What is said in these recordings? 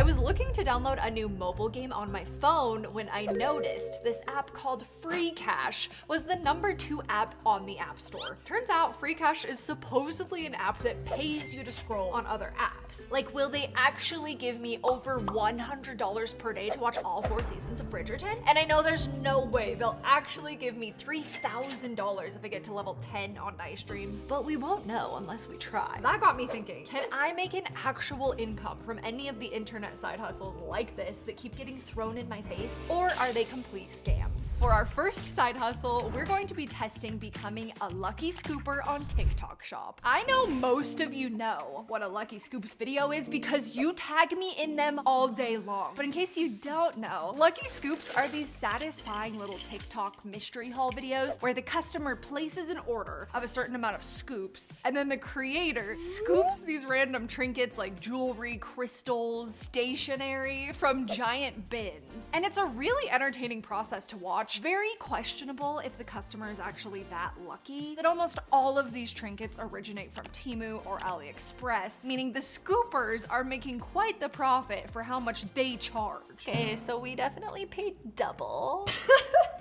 was looking to download a new mobile game on my phone when I noticed this app called Free Cash was the #2 app on the App Store. Turns out Free Cash is supposedly an app that pays you to scroll on other apps. Like, will they actually give me over $100 per day to watch all 4 seasons of Bridgerton? And I know there's no way they'll actually give me $3,000 if I get to level 10 on night streams, but we won't know unless we try. That got me thinking, can I make an actual income from any of the internet side hustles like this that keep getting thrown in my face, or are they complete scams? For our first side hustle, we're going to be testing becoming a Lucky Scooper on TikTok Shop. I know most of you know what a Lucky Scoops video is because you tag me in them all day long. But in case you don't know, Lucky Scoops are these satisfying little TikTok mystery haul videos where the customer places an order of a certain amount of scoops, and then the creator scoops these random trinkets like jewelry, crystals, stationery from giant bins. And it's a really entertaining process to watch. Very questionable if the customer is actually that lucky that almost all of these trinkets originate from Temu or AliExpress, meaning the scoopers are making quite the profit for how much they charge. Okay, so we definitely paid double.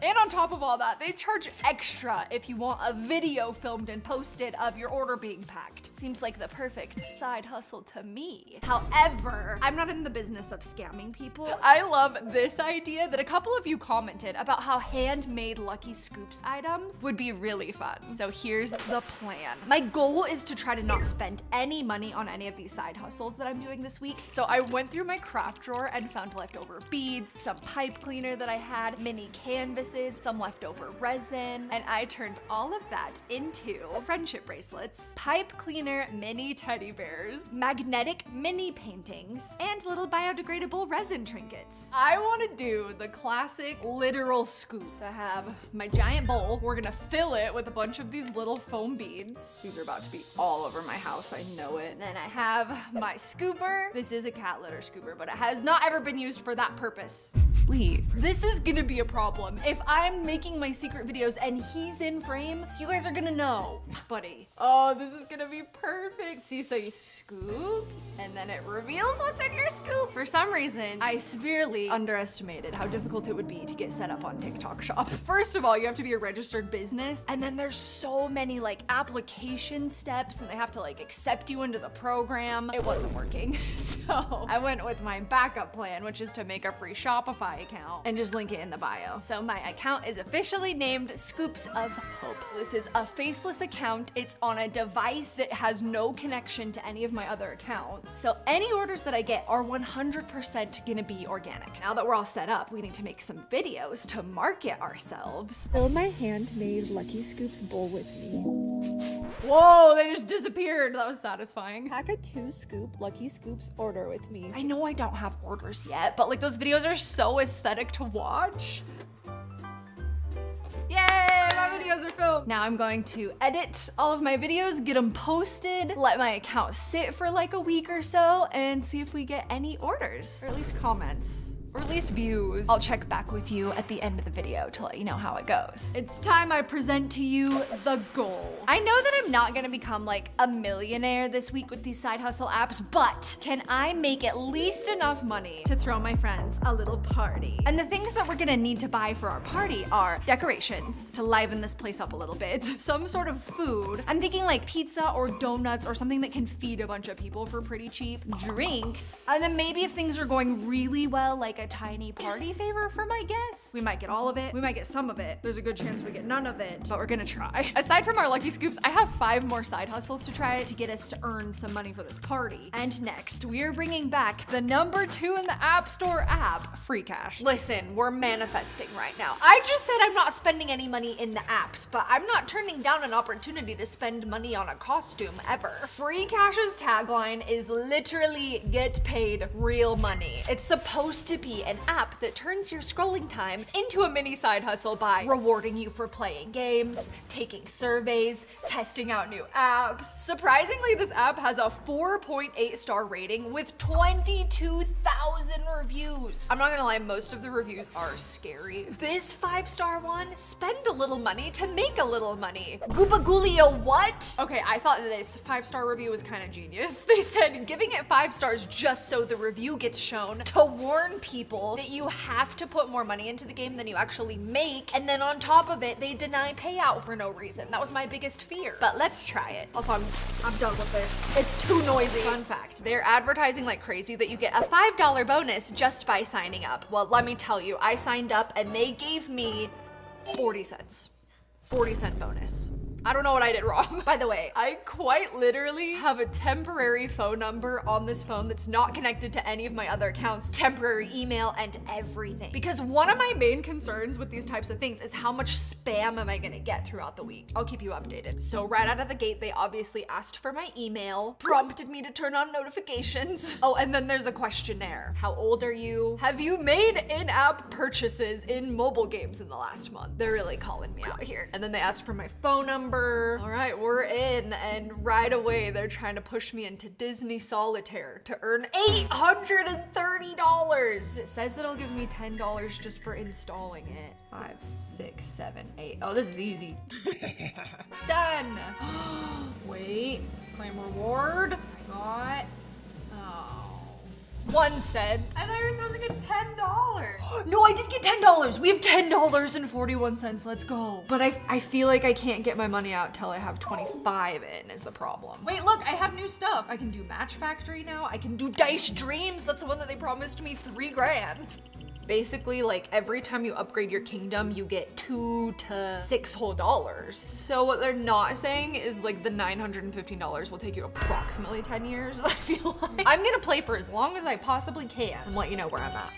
And on top of all that, they charge extra if you want a video filmed and posted of your order being packed. Seems like the perfect side hustle to me. However, I'm not in the business of scamming people. I love this idea that a couple of you commented about how handmade Lucky Scoops items would be really fun. So here's the plan. My goal is to try to not spend any money on any of these side hustles that I'm doing this week. So I went through my craft drawer and found leftover beads, some pipe cleaner that I had, mini canvases, some leftover resin, and I turned all of that into friendship bracelets, pipe cleaner mini teddy bears, magnetic mini paintings, and little biodegradable resin trinkets. I want to do the classic literal scoop. So I have my giant bowl. We're gonna fill it with a bunch of these little foam beads. These are about to be all over my house, I know it. And then I have my scooper. This is a cat litter scooper, but it has not ever been used for that purpose. Wait, this is gonna be a problem. If I'm making my secret videos and he's in frame, you guys are gonna know, buddy. Oh, this is gonna be perfect. See, so you scoop, and then it reveals what's in your scoop. For some reason, I severely underestimated how difficult it would be to get set up on TikTok Shop. First of all, you have to be a registered business, and then there's so many like application steps, and they have to like accept you into the program. It wasn't working, so I went with my backup plan, which is to make a free Shopify account and just link it in the bio. So my account is officially named Scoops of Hope. This is a faceless account. It's on a device that has no connection to any of my other accounts. So any orders that I get are 100% gonna be organic. Now that we're all set up, we need to make some videos to market ourselves. Fill my handmade Lucky Scoops bowl with me. Whoa, they just disappeared. That was satisfying. Pack a 2-scoop Lucky Scoops order with me. I know I don't have orders yet, but like those videos are so aesthetic to watch. Yay, my videos are filmed. Now I'm going to edit all of my videos, get them posted, let my account sit for like a week or so, and see if we get any orders, or at least comments. Or at least views. I'll check back with you at the end of the video to let you know how it goes. It's time I present to you the goal. I know that I'm not gonna become like a millionaire this week with these side hustle apps, but can I make at least enough money to throw my friends a little party? And the things that we're gonna need to buy for our party are decorations to liven this place up a little bit, some sort of food. I'm thinking like pizza or donuts or something that can feed a bunch of people for pretty cheap, drinks, and then maybe if things are going really well, like a tiny party favor for my guests. We might get all of it, we might get some of it. There's a good chance we get none of it, but we're gonna try. Aside from our Lucky Scoops, I have 5 more side hustles to try to get us to earn some money for this party. And next, we are bringing back the #2 in the App Store app, Free Cash. Listen, we're manifesting right now. I just said I'm not spending any money in the apps, but I'm not turning down an opportunity to spend money on a costume ever. Free Cash's tagline is literally get paid real money. It's supposed to be an app that turns your scrolling time into a mini side hustle by rewarding you for playing games, taking surveys, testing out new apps. Surprisingly, this app has a 4.8 star rating with 22,000 reviews. I'm not gonna lie, most of the reviews are scary. This 5-star one, spend a little money to make a little money. Goopagoolia what? Okay, I thought this 5-star review was kind of genius. They said giving it 5 stars just so the review gets shown to warn people that you have to put more money into the game than you actually make, and then on top of it, they deny payout for no reason. That was my biggest fear, but let's try it. Also, I'm done with this. It's too noisy. Fun fact, they're advertising like crazy that you get a $5 bonus just by signing up. Well, let me tell you, I signed up and they gave me 40 cents. 40-cent bonus. I don't know what I did wrong. By the way, I quite literally have a temporary phone number on this phone that's not connected to any of my other accounts, temporary email and everything. Because one of my main concerns with these types of things is how much spam am I gonna get throughout the week. I'll keep you updated. So right out of the gate, they obviously asked for my email, prompted me to turn on notifications. Oh, and then there's a questionnaire. How old are you? Have you made in-app purchases in mobile games in the last month? They're really calling me out here. And then they asked for my phone number. All right, we're in, and right away they're trying to push me into Disney Solitaire to earn $830. It says it'll give me $10 just for installing it. 5, 6, 7, 8. Oh, this is easy. Done. Wait, claim reward. Got. One said, I thought you were supposed to get $10. No, I did get $10. We have $10.41. Let's go. But I feel like I can't get my money out till I have 25 in is the problem. Wait, look, I have new stuff. I can do Match Factory now. I can do Dice Dreams. That's the one that they promised me $3 grand. Basically, like every time you upgrade your kingdom, you get $2 to $6 whole dollars. So what they're not saying is like the $915 will take you approximately 10 years, I feel like. I'm gonna play for as long as I possibly can and let you know where I'm at.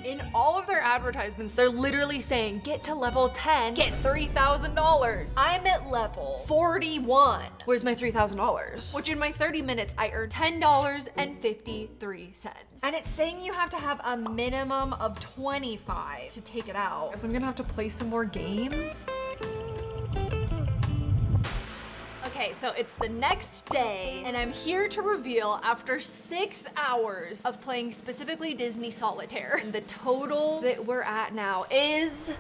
In all of their advertisements, they're literally saying, get to level 10, get $3,000. I'm at level 41. Where's my $3,000? Which in my 30 minutes, I earned $10.53. And it's saying you have to have a minimum of 25 to take it out. So I'm gonna have to play some more games. Okay, so it's the next day, and I'm here to reveal after 6 hours of playing specifically Disney Solitaire, and the total that we're at now is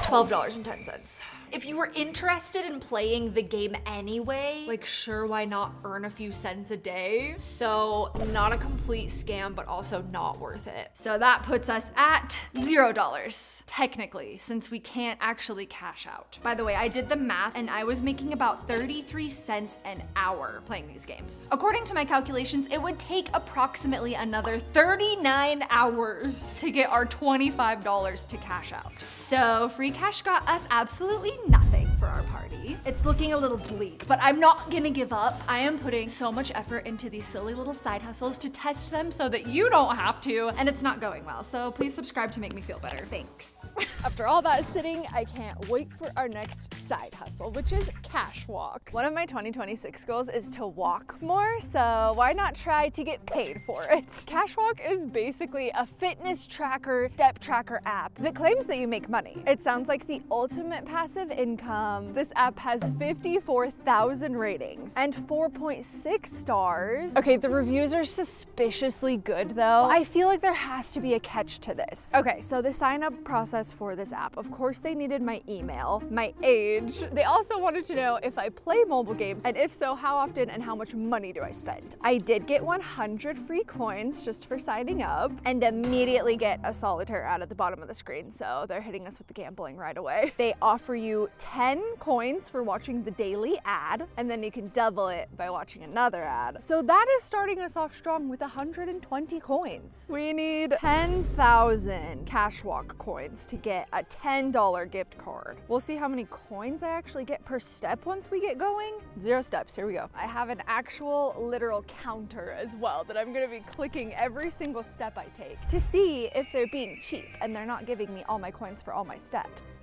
$12.10. If you were interested in playing the game anyway, like sure, why not earn a few cents a day? So not a complete scam, but also not worth it. So that puts us at $0, technically, since we can't actually cash out. By the way, I did the math and I was making about 33 cents an hour playing these games. According to my calculations, it would take approximately another 39 hours to get our $25 to cash out. So free cash got us absolutely nothing for our party. It's looking a little bleak, but I'm not gonna give up. I am putting so much effort into these silly little side hustles to test them so that you don't have to, and it's not going well. So please subscribe to make me feel better. Thanks. After all that sitting, I can't wait for our next side hustle, which is cash walk. One of my 2026 goals is to walk more, so why not try to get paid for it? Cash walk is basically a fitness tracker, step tracker app that claims that you make money. It sounds like the ultimate passive income. This app has 54,000 ratings and 4.6 stars. Okay, the reviews are suspiciously good though. I feel like there has to be a catch to this. Okay, so the sign up process for this app, of course they needed my email, my age. They also wanted to know if I play mobile games, and if so, how often and how much money do I spend. I did get 100 free coins just for signing up, and immediately get a solitaire ad at the bottom of the screen, so they're hitting us with the gambling right away. They offer you 10 coins for watching the daily ad, and then you can double it by watching another ad. So that is starting us off strong with 120 coins. We need 10,000 cash walk coins to get a $10 gift card. We'll see how many coins I actually get per step once we get going. 0 steps, here we go. I have an actual literal counter as well that I'm gonna be clicking every single step I take to see if they're being cheap and they're not giving me all my coins for all my steps.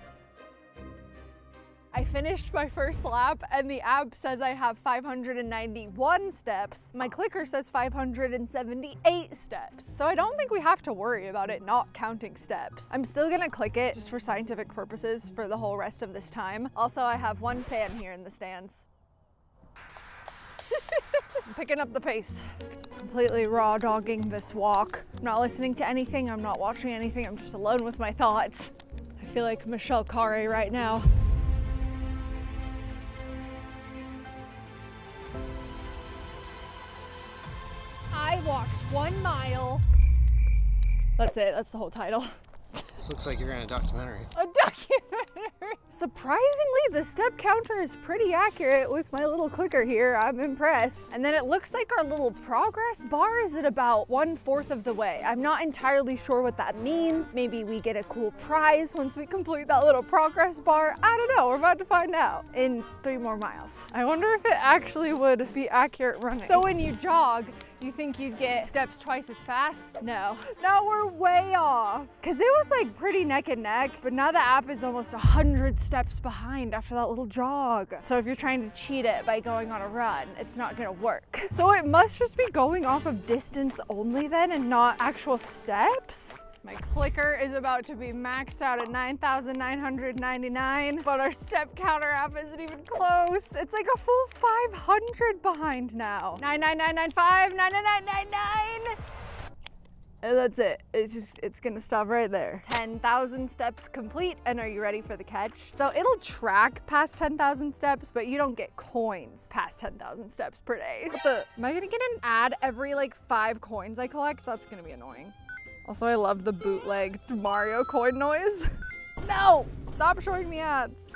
I finished my first lap and the app says I have 591 steps. My clicker says 578 steps. So I don't think we have to worry about it not counting steps. I'm still gonna click it just for scientific purposes for the whole rest of this time. Also, I have one fan here in the stands. I'm picking up the pace. Completely raw dogging this walk. I'm not listening to anything, I'm not watching anything, I'm just alone with my thoughts. I feel like Michelle Carey right now. I walked 1 mile. That's it, that's the whole title. This looks like you're in a documentary. A documentary. Surprisingly, the step counter is pretty accurate with my little clicker here. I'm impressed. And then it looks like our little progress bar is at about 1/4 of the way. I'm not entirely sure what that means. Maybe we get a cool prize once we complete that little progress bar. I don't know, we're about to find out in 3 more miles. I wonder if it actually would be accurate running. So when you jog, you think you'd get steps twice as fast? No. Now we're way off. Cause it was like pretty neck and neck, but now the app is almost 100 steps behind after that little jog. So if you're trying to cheat it by going on a run, it's not gonna work. So it must just be going off of distance only then and not actual steps? My clicker is about to be maxed out at 9,999, but our step counter app isn't even close. It's like a full 500 behind now. 99995, 99999. And that's it. It's gonna stop right there. 10,000 steps complete, and are you ready for the catch? So it'll track past 10,000 steps, but you don't get coins past 10,000 steps per day. Am I gonna get an ad every like 5 coins I collect? That's gonna be annoying. Also, I love the bootleg Mario coin noise. No! Stop showing me ads.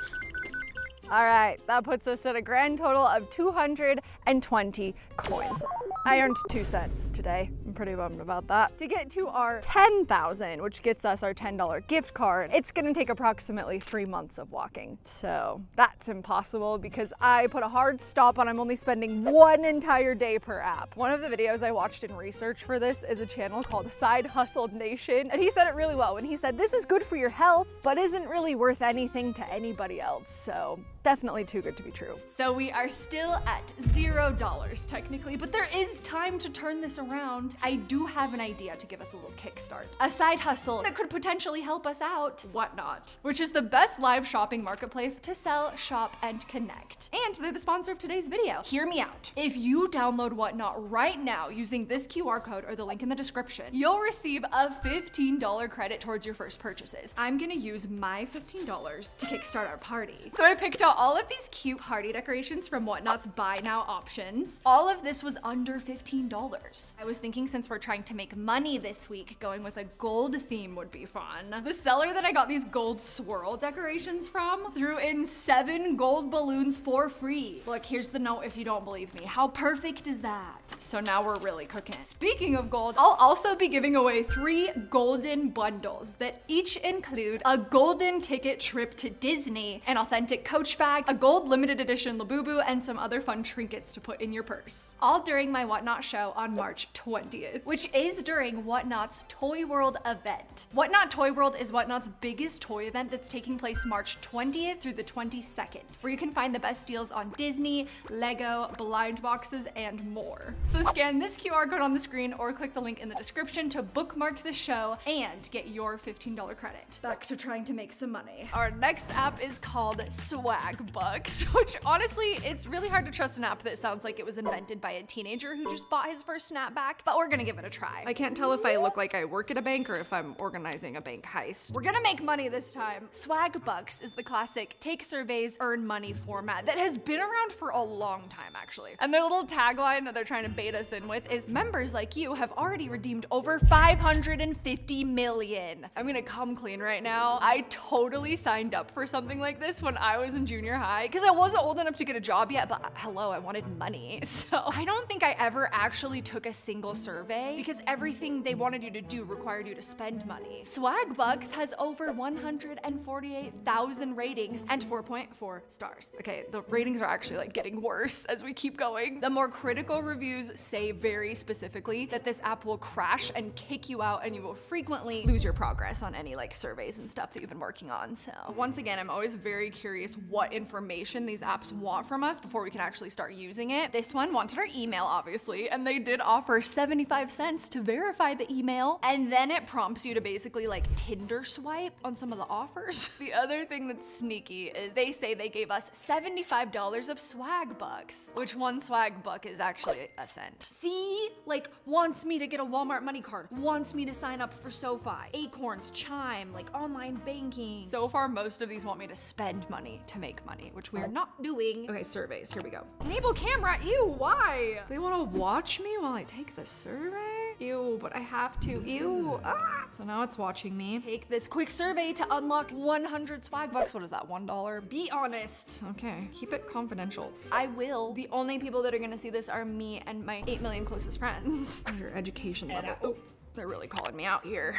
All right, that puts us at a grand total of 220 coins. I earned 2 cents today. I'm pretty bummed about that. To get to our 10,000, which gets us our $10 gift card, it's gonna take approximately 3 months of walking. So that's impossible because I put a hard stop on I'm only spending 1 entire day per app. One of the videos I watched in research for this is a channel called Side Hustle Nation, and he said it really well when he said, this is good for your health, but isn't really worth anything to anybody else. So definitely too good to be true. So we are still at $0 technically, but there is time to turn this around. I do have an idea to give us a little kickstart. A side hustle that could potentially help us out, Whatnot, which is the best live shopping marketplace to sell, shop, and connect. And they're the sponsor of today's video. Hear me out. If you download Whatnot right now using this QR code or the link in the description, you'll receive a $15 credit towards your first purchases. I'm gonna use my $15 to kickstart our party. So I picked out all of these cute party decorations from Whatnot's buy now options. All of this was under $15. I was thinking since we're trying to make money this week, going with a gold theme would be fun. The seller that I got these gold swirl decorations from threw in 7 gold balloons for free. Look, here's the note if you don't believe me. How perfect is that? So now we're really cooking. Speaking of gold, I'll also be giving away 3 golden bundles that each include a golden ticket trip to Disney, an authentic Coach bag, a gold limited edition Labubu, and some other fun trinkets to put in your purse. All during my Whatnot show on March 20th, which is during Whatnot's Toy World event. Whatnot Toy World is Whatnot's biggest toy event that's taking place March 20th through the 22nd, where you can find the best deals on Disney, Lego, blind boxes, and more. So scan this QR code on the screen or click the link in the description to bookmark the show and get your $15 credit. Back to trying to make some money. Our next app is called Swagbucks, which honestly, it's really hard to trust an app that sounds like it was invented by a teenager who just bought his first snapback, but we're gonna give it a try. I can't tell if I look like I work at a bank or if I'm organizing a bank heist. We're gonna make money this time. Swagbucks is the classic take surveys, earn money format that has been around for a long time actually. And their little tagline that they're trying to bait us in with is members like you have already redeemed over 550 million. I'm gonna come clean right now. I totally signed up for something like this when I was in junior high because I wasn't old enough to get a job yet, but hello, I wanted money. So I don't think I ever actually took a single survey because everything they wanted you to do required you to spend money. Swagbucks has over 148,000 ratings and 4.4 stars. Okay, the ratings are actually like getting worse as we keep going. The more critical reviews say very specifically that this app will crash and kick you out and you will frequently lose your progress on any like surveys and stuff that you've been working on. So once again, I'm always very curious what information these apps want from us before we can actually start using it. This one wanted our email, obviously. obviously, and they did offer 75 cents to verify the email. And then it prompts you to basically like Tinder swipe on some of the offers. The other thing that's sneaky is they say they gave us $75 of swag bucks, which one swag buck is actually a cent. See, like wants me to get a Walmart money card, wants me to sign up for SoFi, Acorns, Chime, like online banking. So far, most of these want me to spend money to make money, which we are not doing. Okay, surveys, here we go. Enable camera, ew, why? They wanna watch me while I take the survey? Ew, but I have to, ew, ah. So now it's watching me. Take this quick survey to unlock 100 swag bucks. What is that, $1? Be honest. Okay, keep it confidential. I will. The only people that are gonna see this are me and my 8 million closest friends. Your education level. Oh. They're really calling me out here.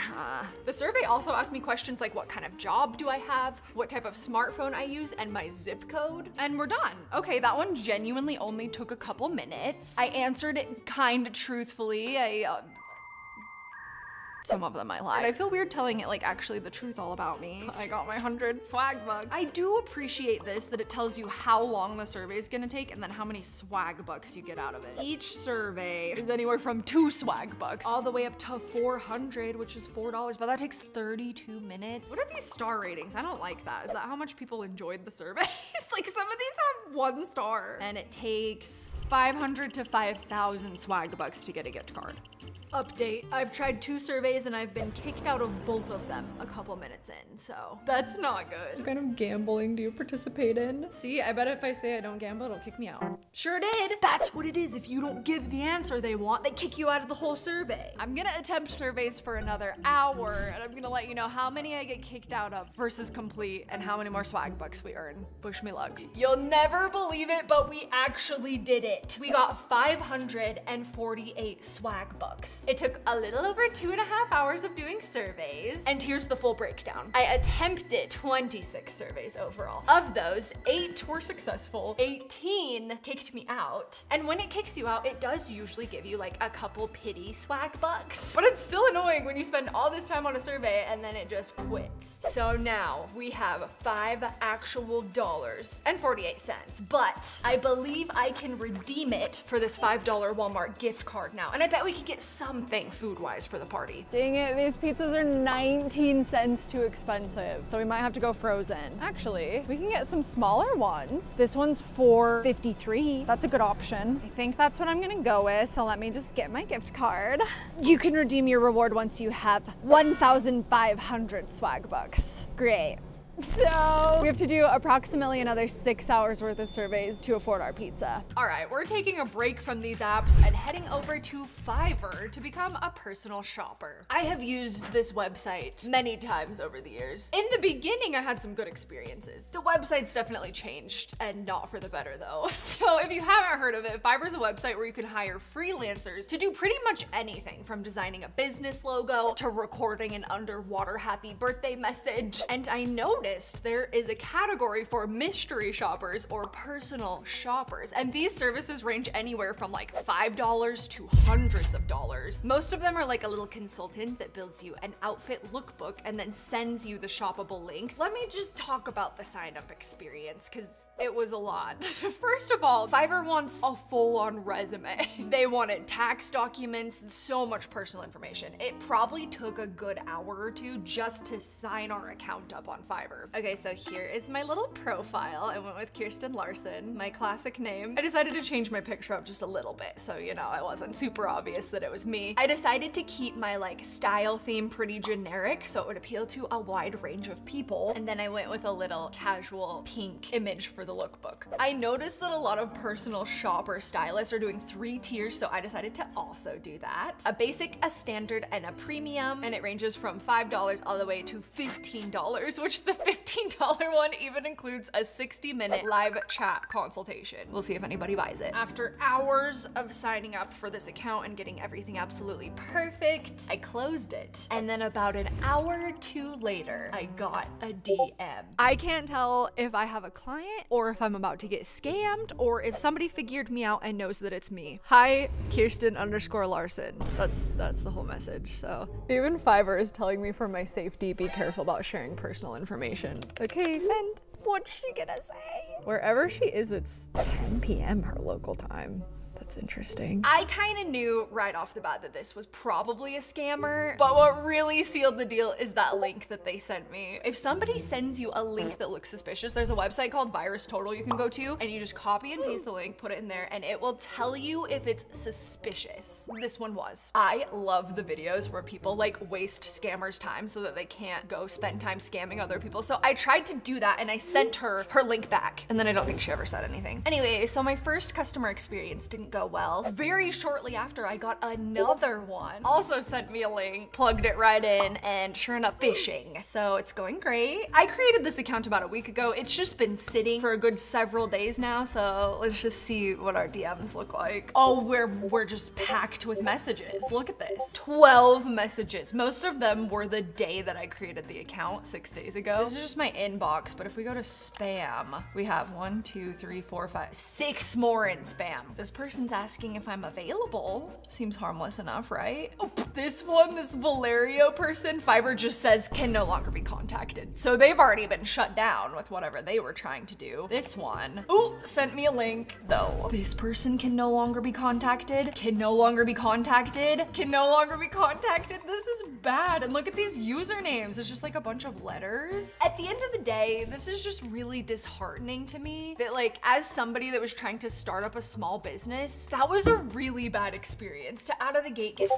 The survey also asked me questions like what kind of job do I have, what type of smartphone I use, and my zip code. And we're done. Okay, that one genuinely only took a couple minutes. I answered it kind of truthfully. Some of them I lied. I feel weird telling it like actually the truth all about me. I got my 100 swag bucks. I do appreciate this, that it tells you how long the survey is gonna take and then how many swag bucks you get out of it. Each survey is anywhere from 2 swag bucks all the way up to 400, which is $4, but that takes 32 minutes. What are these star ratings? I don't like that. Is that how much people enjoyed the surveys? Like some of these have 1 star. And it takes 500 to 5,000 swag bucks to get a gift card. Update, I've tried 2 surveys and I've been kicked out of both of them a couple minutes in, so that's not good. What kind of gambling do you participate in? See, I bet if I say I don't gamble, it'll kick me out. Sure did. That's what it is. If you don't give the answer they want, they kick you out of the whole survey. I'm gonna attempt surveys for another hour and I'm gonna let you know how many I get kicked out of versus complete and how many more swag bucks we earn. Wish me luck. You'll never believe it, but we actually did it. We got 548 swag bucks. It took a little over 2.5 hours of doing surveys, and here's the full breakdown. I attempted 26 surveys overall. Of those, 8 were successful, 18 kicked me out. And when it kicks you out, it does usually give you like a couple pity swag bucks. But it's still annoying when you spend all this time on a survey and then it just quits. So now we have 5 actual dollars and 48 cents, but I believe I can redeem it for this $5 Walmart gift card now. And I bet we can get something food-wise for the party. Dang it, these pizzas are 19 cents too expensive, so we might have to go frozen. Actually, we can get some smaller ones. This one's $4.53. That's a good option. I think that's what I'm gonna go with, so let me just get my gift card. You can redeem your reward once you have 1,500 swag bucks. Great. So we have to do approximately another 6 hours worth of surveys to afford our pizza. All right, we're taking a break from these apps and heading over to Fiverr to become a personal shopper. I have used this website many times over the years. In the beginning, I had some good experiences. The website's definitely changed, and not for the better though. So if you haven't heard of it, Fiverr's a website where you can hire freelancers to do pretty much anything from designing a business logo to recording an underwater happy birthday message. And I noticed there is a category for mystery shoppers or personal shoppers, and these services range anywhere from like $5 to hundreds of dollars. Most of them are like a little consultant that builds you an outfit lookbook and then sends you the shoppable links. Let me just talk about the sign-up experience because it was a lot. First of all, Fiverr wants a full-on resume. They wanted tax documents, so much personal information. It probably took a good hour or 2 just to sign our account up on Fiverr. Okay, so here is my little profile. I went with Kirsten Larson, my classic name. I decided to change my picture up just a little bit, so you know, it wasn't super obvious that it was me. I decided to keep my like style theme pretty generic so it would appeal to a wide range of people. And then I went with a little casual pink image for the lookbook. I noticed that a lot of personal shopper stylists are doing 3 tiers, so I decided to also do that. A basic, a standard, and a premium, and it ranges from $5 all the way to $15, which the $15 one even includes a 60-minute live chat consultation. We'll see if anybody buys it. After hours of signing up for this account and getting everything absolutely perfect, I closed it. And then about an hour or 2 later, I got a DM. I can't tell if I have a client or if I'm about to get scammed or if somebody figured me out and knows that it's me. Hi, Kirsten_Larson. That's the whole message. So even Fiverr is telling me for my safety, be careful about sharing personal information. Okay, send. What's she gonna say? Wherever she is, it's 10 p.m. her local time. That's That's interesting. I kind of knew right off the bat that this was probably a scammer, but what really sealed the deal is that link that they sent me. If somebody sends you a link that looks suspicious, there's a website called Virus Total you can go to, and you just copy and paste the link, put it in there, and it will tell you if it's suspicious. This one was. I love the videos where people like waste scammers' time so that they can't go spend time scamming other people. So I tried to do that and I sent her link back, and then I don't think she ever said anything. Anyway, so my first customer experience didn't go well. Very shortly after, I got another one. Also sent me a link, plugged it right in, and sure enough, phishing. So it's going great. I created this account about a week ago. It's just been sitting for a good several days now, so let's just see what our DMs look like. Oh, we're just packed with messages. Look at this. 12 messages. Most of them were the day that I created the account 6 days ago. This is just my inbox, but if we go to spam, we have 1, 2, 3, 4, 5, 6 more in spam. This person's asking if I'm available. Seems harmless enough, right? Oh, this one, this Valerio person, Fiverr just says can no longer be contacted. So they've already been shut down with whatever they were trying to do. This one, ooh, sent me a link though. This person can no longer be contacted, can no longer be contacted, can no longer be contacted. This is bad. And look at these usernames. It's just like a bunch of letters. At the end of the day, this is just really disheartening to me that like as somebody that was trying to start up a small business, that was a really bad experience to out of the gate get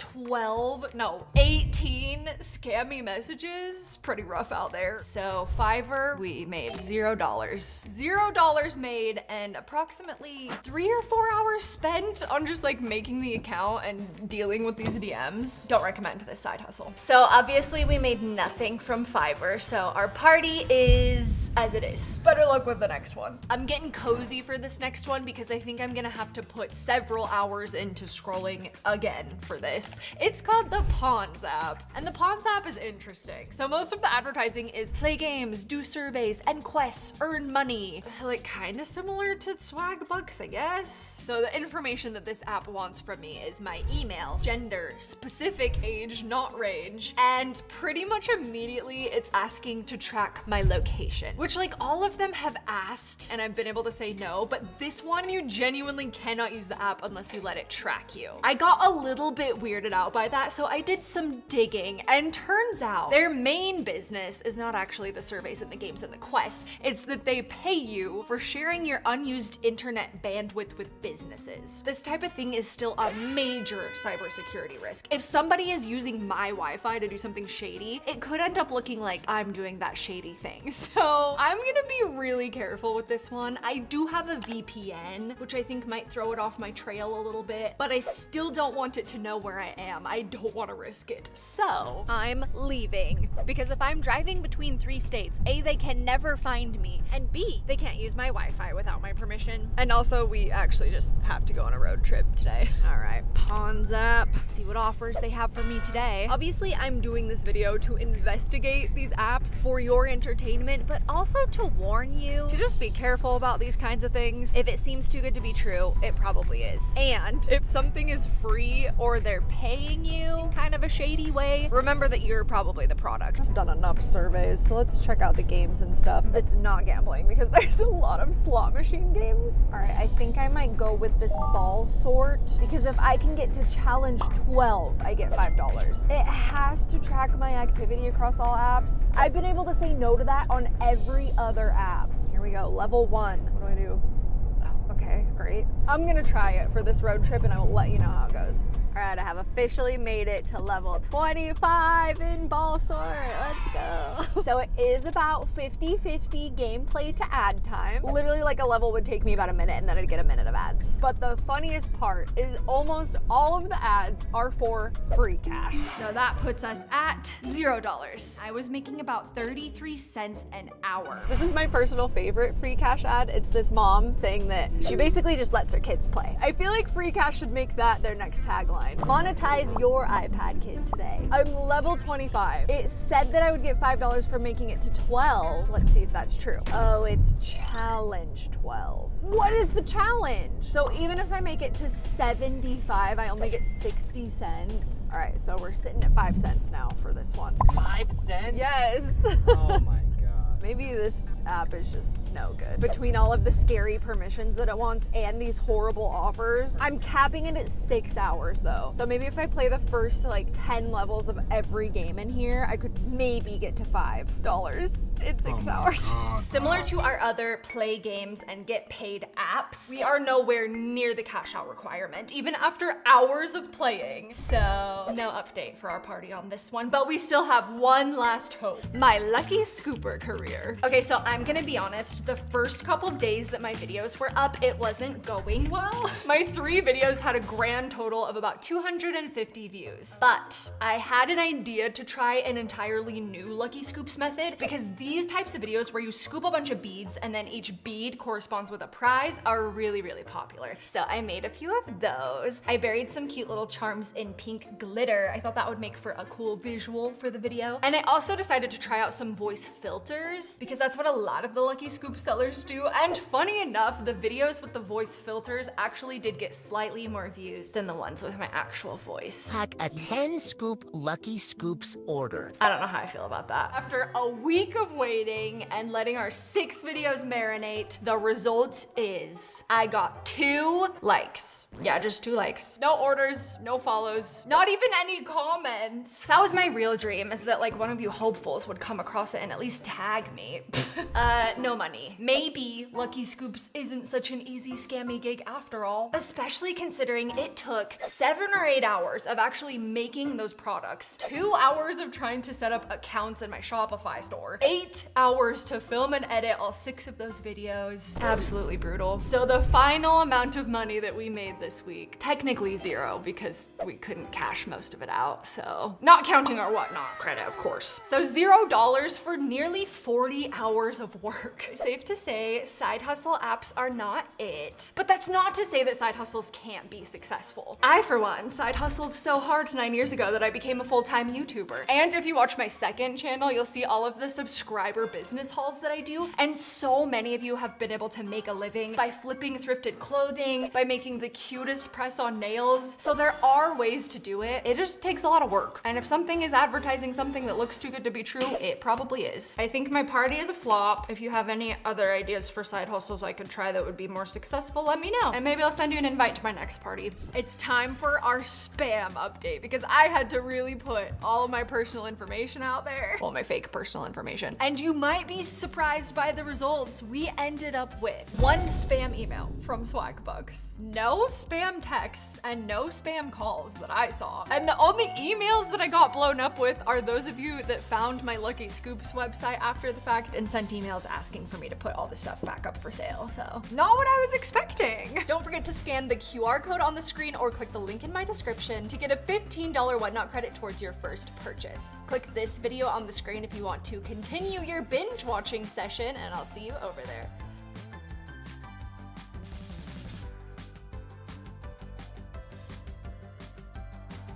18 scammy messages. It's pretty rough out there. So Fiverr, we made $0. $0 made and approximately 3 or 4 hours spent on just like making the account and dealing with these DMs. Don't recommend this side hustle. So obviously we made nothing from Fiverr, so our party is as it is. Better luck with the next one. I'm getting cozy for this next one because I think I'm gonna have to put several hours into scrolling again for this. It's called the Pawns app, and the Pawns app is interesting. So most of the advertising is play games, do surveys, and quests, earn money. So like kind of similar to Swag Bucks, I guess. So the information that this app wants from me is my email, gender, specific age, not range, and pretty much immediately it's asking to track my location, which like all of them have asked and I've been able to say no, but this one you genuinely cannot use the app unless you let it track you. I got a little bit weirded out by that, so I did some digging, and turns out their main business is not actually the surveys and the games and the quests. It's that they pay you for sharing your unused internet bandwidth with businesses. This type of thing is still a major cybersecurity risk. If somebody is using my Wi-Fi to do something shady, it could end up looking like I'm doing that shady thing. So I'm gonna be really careful with this one. I do have a VPN, which I think might throw it off my trail a little bit, but I still don't want it to know where I am. I don't want to risk it. So I'm leaving, because if I'm driving between 3 states, A, they can never find me, and B, they can't use my Wi-Fi without my permission. And also we actually just have to go on a road trip today. All right, Pawns app. Let's see what offers they have for me today. Obviously I'm doing this video to investigate these apps for your entertainment, but also to warn you to just be careful about these kinds of things. If it seems too good to be true, it probably is. And if something is free or they're paying you in kind of a shady way, remember that you're probably the product. I've done enough surveys, so let's check out the games and stuff. It's not gambling because there's a lot of slot machine games. All right, I think I might go with this ball sort because if I can get to challenge 12, I get $5. It has to track my activity across all apps. I've been able to say no to that on every other app. Here we go, level 1. What do I do? Oh, okay, great. I'm gonna try it for this road trip and I will let you know how it goes. All right, I have officially made it to level 25 in ball sort. Let's go. So it is about 50-50 gameplay to ad time. Literally like a level would take me about a minute and then I'd get a minute of ads. But the funniest part is almost all of the ads are for free cash. So that puts us at $0. I was making about 33 cents an hour. This is my personal favorite free cash ad. It's this mom saying that she basically just lets her kids play. I feel like free cash should make that their next tagline. Monetize your iPad kid today. I'm level 25. It said that I would get $5 for making it to 12. Let's see if that's true. Oh, it's challenge 12. What is the challenge? So even if I make it to 75, I only get 60 cents. All right, so we're sitting at 5 cents now for this one. 5 cents? Yes. Oh my god. Maybe this app is just no good. Between all of the scary permissions that it wants and these horrible offers, I'm capping it at 6 hours though. So maybe if I play the first like 10 levels of every game in here, I could maybe get to $5 in 6 hours. Similar to our other play games and get paid apps, we are nowhere near the cash out requirement, even after hours of playing. So no update for our party on this one, but we still have one last hope. My lucky scooper career. Okay, so I'm gonna be honest, the first couple days that my videos were up, it wasn't going well. My 3 videos had a grand total of about 250 views. But I had an idea to try an entirely new Lucky Scoops method, because these types of videos where you scoop a bunch of beads and then each bead corresponds with a prize are really, really popular. So I made a few of those. I buried some cute little charms in pink glitter. I thought that would make for a cool visual for the video. And I also decided to try out some voice filters, because that's what a lot of the Lucky Scoop sellers do. And funny enough, the videos with the voice filters actually did get slightly more views than the ones with my actual voice. Pack a 10 scoop Lucky Scoops order. I don't know how I feel about that. After a week of waiting and letting our 6 videos marinate, the result is I got 2 likes. Yeah, just 2 likes. No orders, no follows, not even any comments. That was my real dream, is that like one of you hopefuls would come across it and at least tag me. No money. Maybe Lucky Scoops isn't such an easy scammy gig after all, especially considering it took 7 or 8 hours of actually making those products, 2 hours of trying to set up accounts in my Shopify store, 8 hours to film and edit all 6 of those videos. Absolutely brutal. So the final amount of money that we made this week, technically 0 because we couldn't cash most of it out, so not counting our whatnot credit, of course. So $0 for nearly 40 hours of work. Safe to say, side hustle apps are not it, but that's not to say that side hustles can't be successful. I, for one, side hustled so hard 9 years ago that I became a full-time YouTuber. And if you watch my second channel, you'll see all of the subscriber business hauls that I do. And so many of you have been able to make a living by flipping thrifted clothing, by making the cutest press-on nails. So there are ways to do it. It just takes a lot of work. And if something is advertising something that looks too good to be true, it probably is. I think my party is a flop. If you have any other ideas for side hustles I could try that would be more successful, let me know. And maybe I'll send you an invite to my next party. It's time for our spam update, because I had to really put all of my personal information out there. Well, my fake personal information. And you might be surprised by the results. We ended up with 1 spam email from Swagbucks, no spam texts, and no spam calls that I saw. And the only emails that I got blown up with are those of you that found my Lucky Scoops website after the fact and sent emails asking for me to put all the stuff back up for sale. So not what I was expecting. Don't forget to scan the QR code on the screen or click the link in my description to get a $15 Whatnot credit towards your first purchase. Click this video on the screen if you want to continue your binge watching session, and I'll see you over there.